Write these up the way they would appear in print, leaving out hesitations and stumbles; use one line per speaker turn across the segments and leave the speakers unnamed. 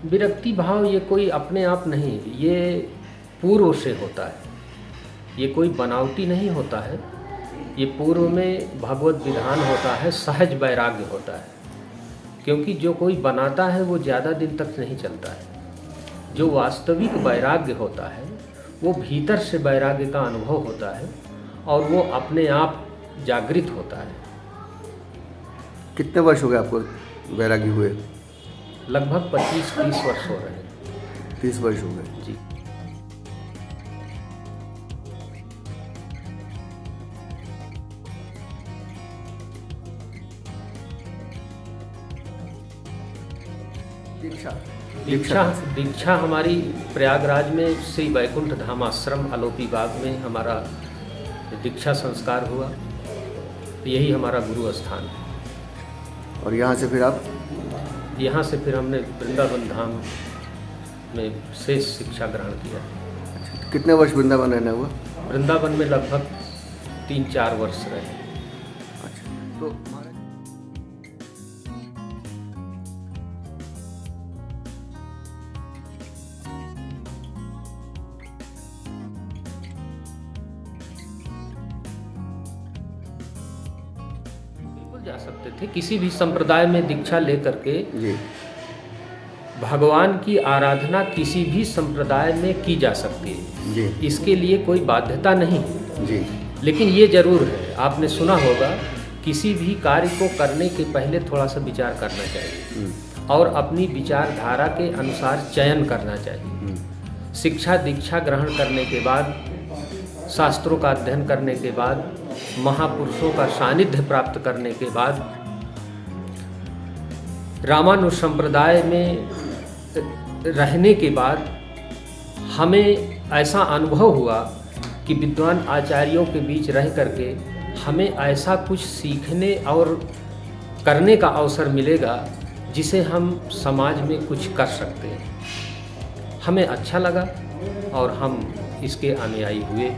विरक्ति भाव ये कोई अपने आप नहीं, ये पूर्व से होता है। ये कोई बनावटी नहीं होता है, ये पूर्व में भगवत विधान होता है, सहज वैराग्य होता है। क्योंकि जो कोई बनाता है वो ज़्यादा दिन तक नहीं चलता है। जो वास्तविक वैराग्य होता है वो भीतर से वैराग्य का अनुभव होता है और वो अपने आप जागृत होता है।
कितने वर्ष हो गए आपको वैरागी हुए?
लगभग 25-30 वर्ष हो रहे हैं।
30 वर्ष हो गए
जी। दीक्षा हमारी प्रयागराज में श्री वैकुंठ धाम आश्रम अलोपी बाग में हमारा दीक्षा संस्कार हुआ। यही हमारा गुरु स्थान है।
और यहाँ से फिर आप?
यहाँ से फिर हमने वृंदावन धाम में शेष शिक्षा ग्रहण किया।
अच्छा, कितने वर्ष वृंदावन रहना हुआ?
वृंदावन में लगभग 3-4 वर्ष रहे।
अच्छा, तो
जा सकते थे किसी भी संप्रदाय में दीक्षा लेकर के
जी
भगवान की आराधना किसी भी संप्रदाय में की जा सकती है
जी
इसके लिए कोई बाध्यता नहीं है
जी।
लेकिन ये जरूर है, आपने सुना होगा, किसी भी कार्य को करने के पहले थोड़ा सा विचार करना चाहिए और अपनी विचारधारा के अनुसार चयन करना चाहिए। शिक्षा दीक्षा ग्रहण करने के बाद, शास्त्रों का अध्ययन करने के बाद, महापुरुषों का सानिध्य प्राप्त करने के बाद, रामानुज संप्रदाय में रहने के बाद हमें ऐसा अनुभव हुआ कि विद्वान आचार्यों के बीच रह करके हमें ऐसा कुछ सीखने और करने का अवसर मिलेगा जिसे हम समाज में कुछ कर सकते हैं। हमें अच्छा लगा और हम इसके अनुयायी हुए।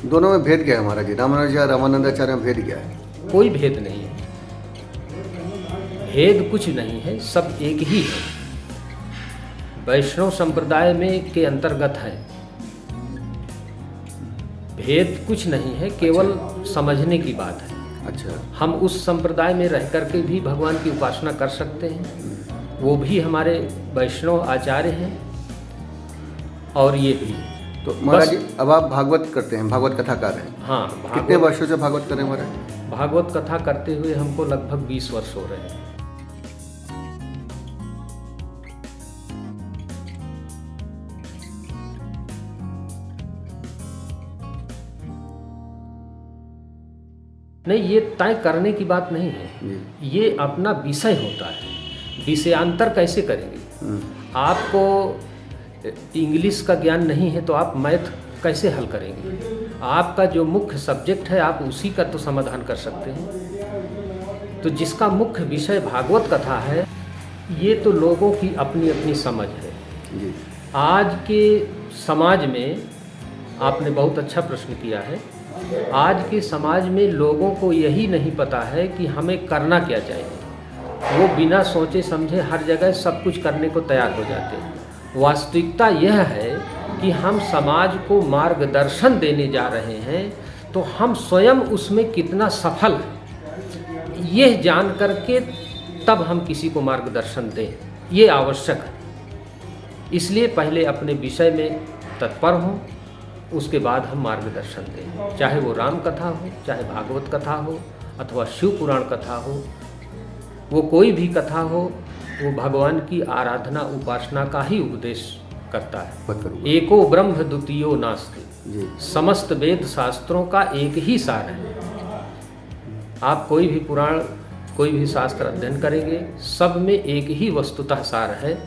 दोनों में भेद क्या है हमारा जी? रामानुज या रामानंदाचार्य में भेद क्या है?
कोई भेद नहीं है, भेद कुछ नहीं है, सब एक ही है। वैष्णव संप्रदाय में के अंतर्गत है, भेद कुछ नहीं है, केवल समझने की बात है।
अच्छा, हम
उस संप्रदाय में रह करके भी भगवान की उपासना कर सकते हैं, वो भी हमारे वैष्णव आचार्य हैं और ये भी।
तो महाराज जी, अब आप भागवत करते हैं, भागवत कथाकार हैं।
हाँ,
कितने वर्षों से भागवत कर रहे हैं महाराज?
भागवत कथा करते हुए हमको लगभग 20 वर्ष हो रहे हैं। नहीं, ये तय करने की बात नहीं है, ये अपना विषय होता है। विषयांतर कैसे करेंगे? आपको इंग्लिश का ज्ञान नहीं है तो आप मैथ कैसे हल करेंगे? आपका जो मुख्य सब्जेक्ट है आप उसी का तो समाधान कर सकते हैं। तो जिसका मुख्य विषय भागवत कथा है, ये तो लोगों की अपनी अपनी समझ है। आज के समाज में आपने बहुत अच्छा प्रश्न किया है। आज के समाज में लोगों को यही नहीं पता है कि हमें करना क्या चाहिए। वो बिना सोचे समझे हर जगह सब कुछ करने को तैयार हो जाते हैं। वास्तविकता यह है कि हम समाज को मार्गदर्शन देने जा रहे हैं, तो हम स्वयं उसमें कितना सफल हैं, यह जान करके तब हम किसी को मार्गदर्शन दें, ये आवश्यक है। इसलिए पहले अपने विषय में तत्पर हों, उसके बाद हम मार्गदर्शन दें। चाहे वो राम कथा हो, चाहे भागवत कथा हो, अथवा शिव पुराण कथा हो, वो कोई भी कथा हो, वो भगवान की आराधना उपासना का ही उपदेश करता है। एको ब्रह्म द्वितीयो नास्ति, समस्त वेद शास्त्रों का एक ही सार है। आप कोई भी पुराण, कोई भी शास्त्र अध्ययन करेंगे, सब में एक ही वस्तुतः सार है।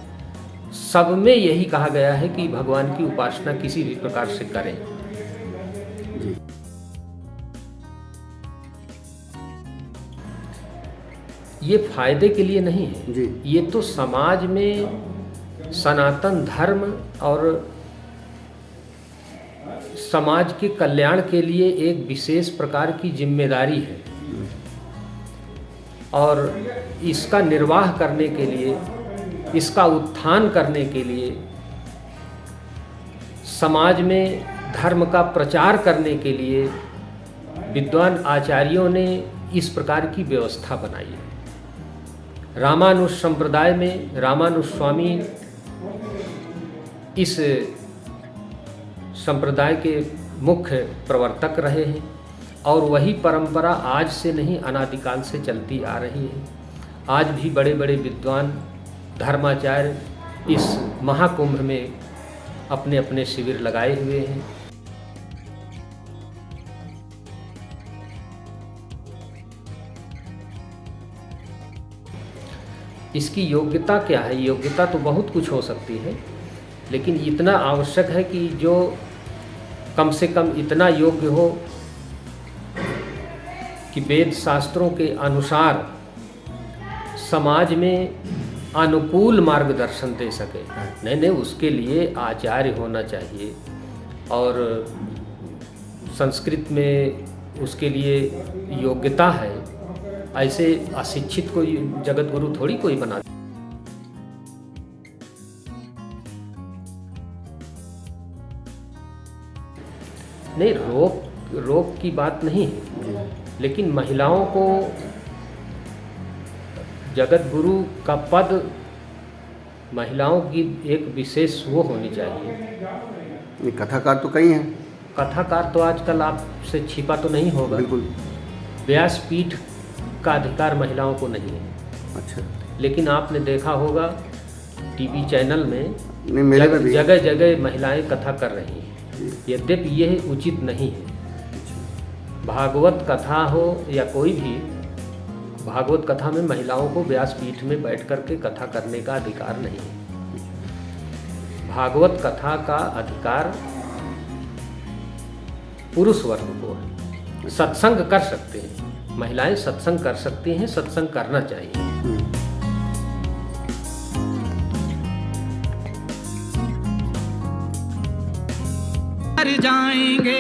सब में यही कहा गया है कि भगवान की उपासना किसी भी प्रकार से करें। ये फायदे के लिए नहीं है
जी।
ये तो समाज में सनातन धर्म और समाज के कल्याण के लिए एक विशेष प्रकार की जिम्मेदारी है और इसका निर्वाह करने के लिए इसका उत्थान करने के लिए, समाज में धर्म का प्रचार करने के लिए विद्वान आचार्यों ने इस प्रकार की व्यवस्था बनाई है। रामानुज संप्रदाय में रामानुज स्वामी इस संप्रदाय के मुख्य प्रवर्तक रहे हैं और वही परंपरा आज से नहीं अनादिकाल से चलती आ रही है। आज भी बड़े बड़े विद्वान धर्माचार्य इस महाकुंभ में अपने अपने शिविर लगाए हुए हैं। इसकी योग्यता क्या है? योग्यता तो बहुत कुछ हो सकती है, लेकिन इतना आवश्यक है कि जो कम से कम इतना योग्य हो कि वेद शास्त्रों के अनुसार समाज में अनुकूल मार्गदर्शन दे सके। नहीं, उसके लिए आचार्य होना चाहिए और संस्कृत में उसके लिए योग्यता है। ऐसे अशिक्षित कोई जगत गुरु थोड़ी कोई बना। नहीं, रोक की बात नहीं है, लेकिन महिलाओं को जगत गुरु का पद, महिलाओं की एक विशेष वो होनी चाहिए।
कथाकार तो कई हैं।
कथाकार तो आजकल आपसे छिपा तो नहीं होगा।
बिल्कुल।
व्यासपीठ का अधिकार महिलाओं को नहीं है।
अच्छा।
लेकिन आपने देखा होगा टीवी चैनल में
जगह
जगह महिलाएं कथा कर रही हैं, यद्यपि यह उचित नहीं है। भागवत कथा हो या कोई भी, भागवत कथा में महिलाओं को व्यासपीठ में बैठ करके कथा करने का अधिकार नहीं है। भागवत कथा का अधिकार पुरुष वर्ग को है। सत्संग कर सकते हैं, महिलाएं सत्संग कर सकती हैं, सत्संग करना चाहिए।
जाएंगे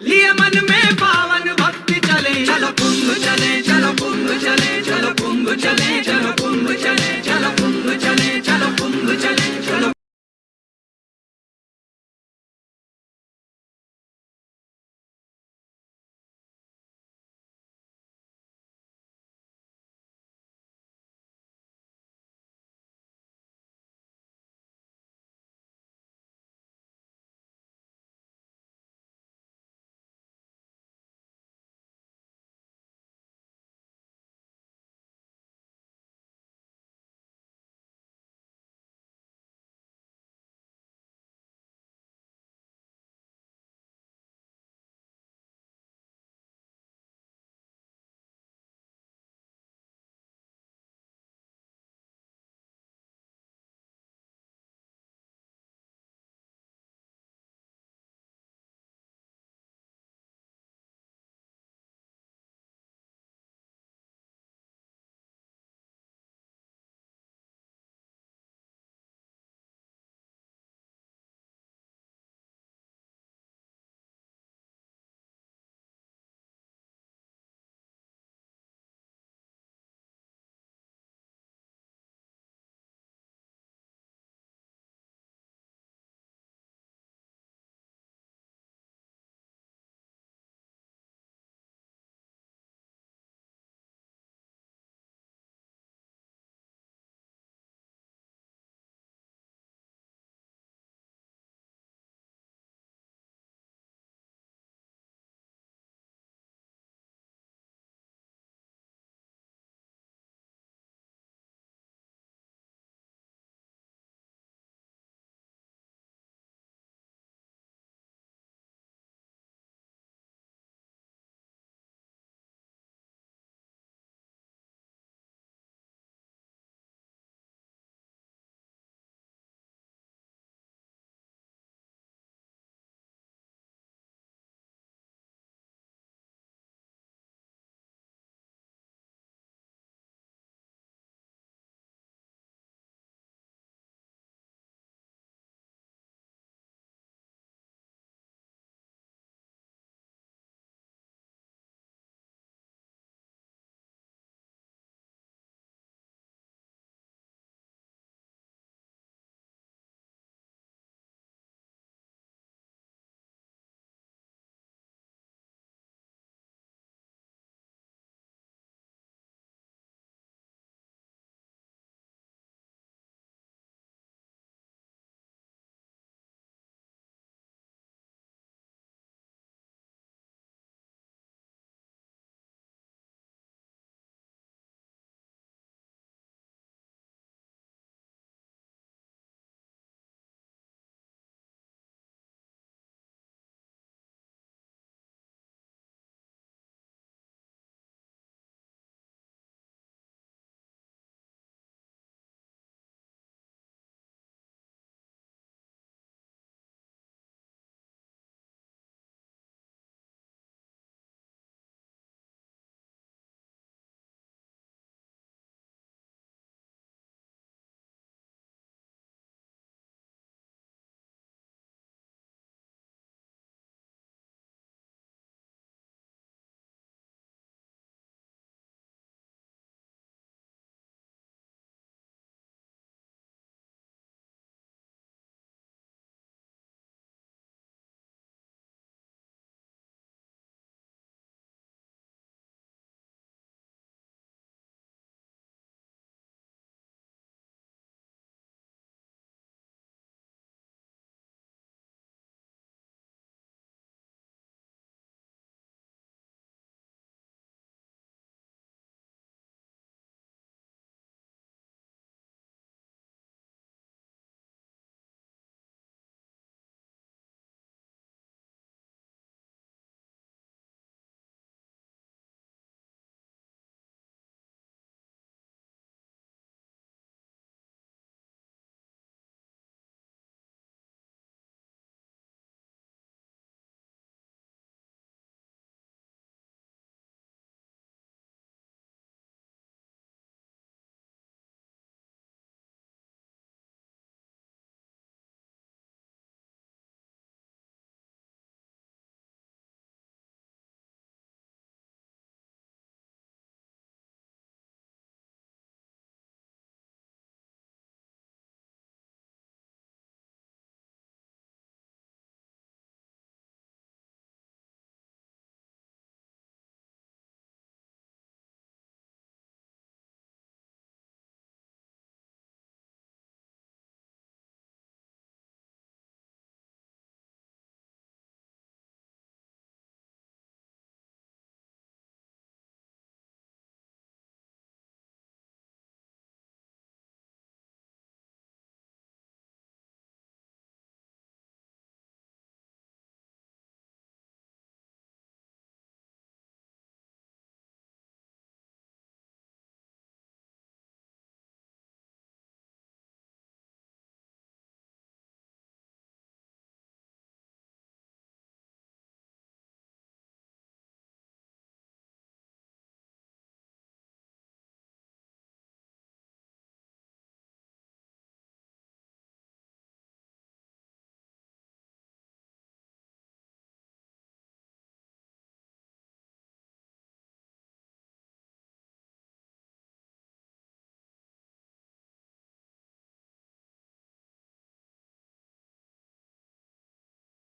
लिए मन में पावन भक्ति चले, चलो कुंभ चले, चलो कुंभ चले, चलो कुंभ चले, चलो कुंभ चले, चलो कुंभ चले, चलो कुंभ चले, चलो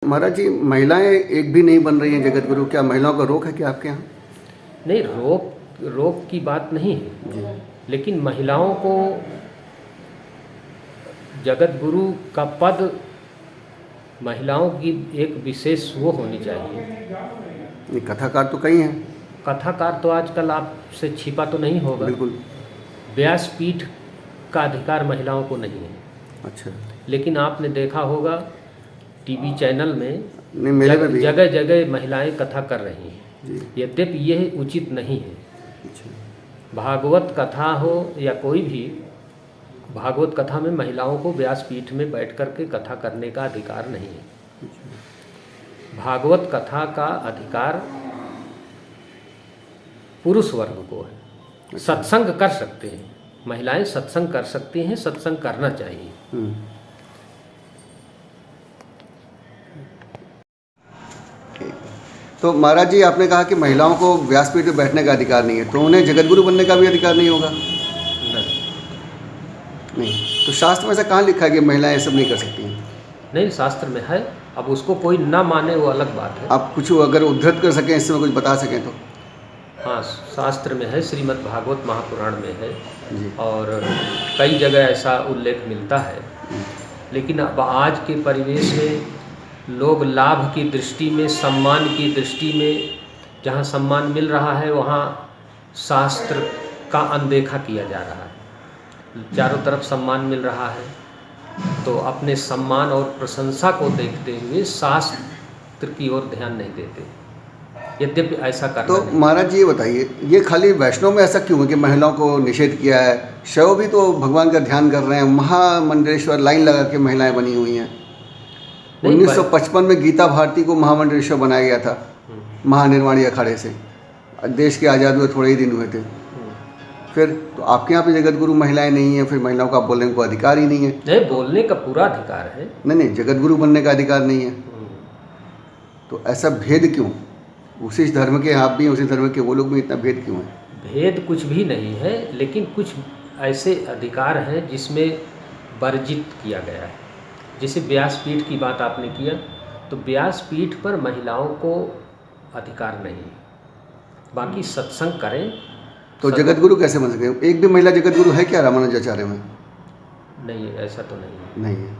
महाराज जी, महिलाएं एक भी नहीं बन रही हैं जगत गुरु, क्या महिलाओं का रोक है क्या आपके यहाँ?
नहीं, रोक की बात नहीं है
जी।
लेकिन महिलाओं को जगत गुरु का पद, महिलाओं की एक विशेष वो होनी चाहिए।
नहीं, कथाकार तो कई हैं।
कथाकार तो आजकल आपसे छिपा तो नहीं होगा।
बिल्कुल।
व्यासपीठ का अधिकार महिलाओं को नहीं है।
अच्छा।
लेकिन आपने देखा होगा टीवी चैनल में
नहीं, मेले में भी है।
जगह जगह महिलाएं कथा कर रही हैं,
जी।
यद्यपि यह उचित नहीं है।
अच्छा।
भागवत कथा हो या कोई भी, भागवत कथा में महिलाओं को व्यासपीठ में बैठ कर के कथा करने का अधिकार नहीं है। भागवत कथा का अधिकार पुरुष वर्ग को है। सत्संग कर सकते हैं, महिलाएं सत्संग कर सकती हैं, सत्संग करना चाहिए।
तो महाराज जी, आपने कहा कि महिलाओं को व्यासपीठ पर बैठने का अधिकार नहीं है, तो उन्हें जगत गुरु बनने का भी अधिकार नहीं होगा? नहीं। तो शास्त्र में ऐसा कहाँ लिखा है कि महिलाएं ये सब नहीं कर सकती हैं?
नहीं, शास्त्र में है। अब उसको कोई ना माने वो अलग बात है।
आप कुछ अगर उद्धृत कर सकें, इसमें कुछ बता सकें तो?
हाँ, शास्त्र में है, श्रीमद् भागवत महापुराण में है
जी।
और कई जगह ऐसा उल्लेख मिलता है। लेकिन अब आज के परिवेश में लोग लाभ की दृष्टि में, सम्मान की दृष्टि में, जहाँ सम्मान मिल रहा है वहाँ शास्त्र का अनदेखा किया जा रहा है। चारों तरफ सम्मान मिल रहा है तो अपने सम्मान और प्रशंसा को देखते हुए शास्त्र की ओर ध्यान नहीं देते, यद्यपि ऐसा करना
तो
नहीं।
महाराज जी, ये बताइए, ये खाली वैष्णव में ऐसा क्यों है कि महिलाओं को निषेध किया है? शैव भी तो भगवान का ध्यान कर रहे हैं, महामंडलेश्वर लाइन लगा के महिलाएं बनी हुई हैं। 1955 में गीता भारती को महामंडलेश्वर बनाया गया था, महानिर्वाणी अखाड़े से। देश के आज़ाद हुए थोड़े ही दिन हुए थे। फिर तो आपके यहाँ पे जगत गुरु महिलाएं नहीं हैं, फिर महिलाओं का बोलने को अधिकार ही नहीं है?
नहीं, बोलने का पूरा अधिकार है।
नहीं, जगत गुरु बनने का अधिकार नहीं है। तो ऐसा भेद क्यों? उसी धर्म के आप भी, उसी धर्म के वो लोग भी, इतना भेद क्यों है?
भेद कुछ भी नहीं है, लेकिन कुछ ऐसे अधिकार हैं जिसमें वर्जित किया गया है। जैसे व्यासपीठ की बात आपने किया, तो व्यासपीठ पर महिलाओं को अधिकार नहीं है। बाकी सत्संग करें।
तो जगत गुरु कैसे बन सके? एक भी महिला जगत गुरु है क्या रामानुजाचार्य में?
नहीं, ऐसा तो नहीं है।
नहीं है।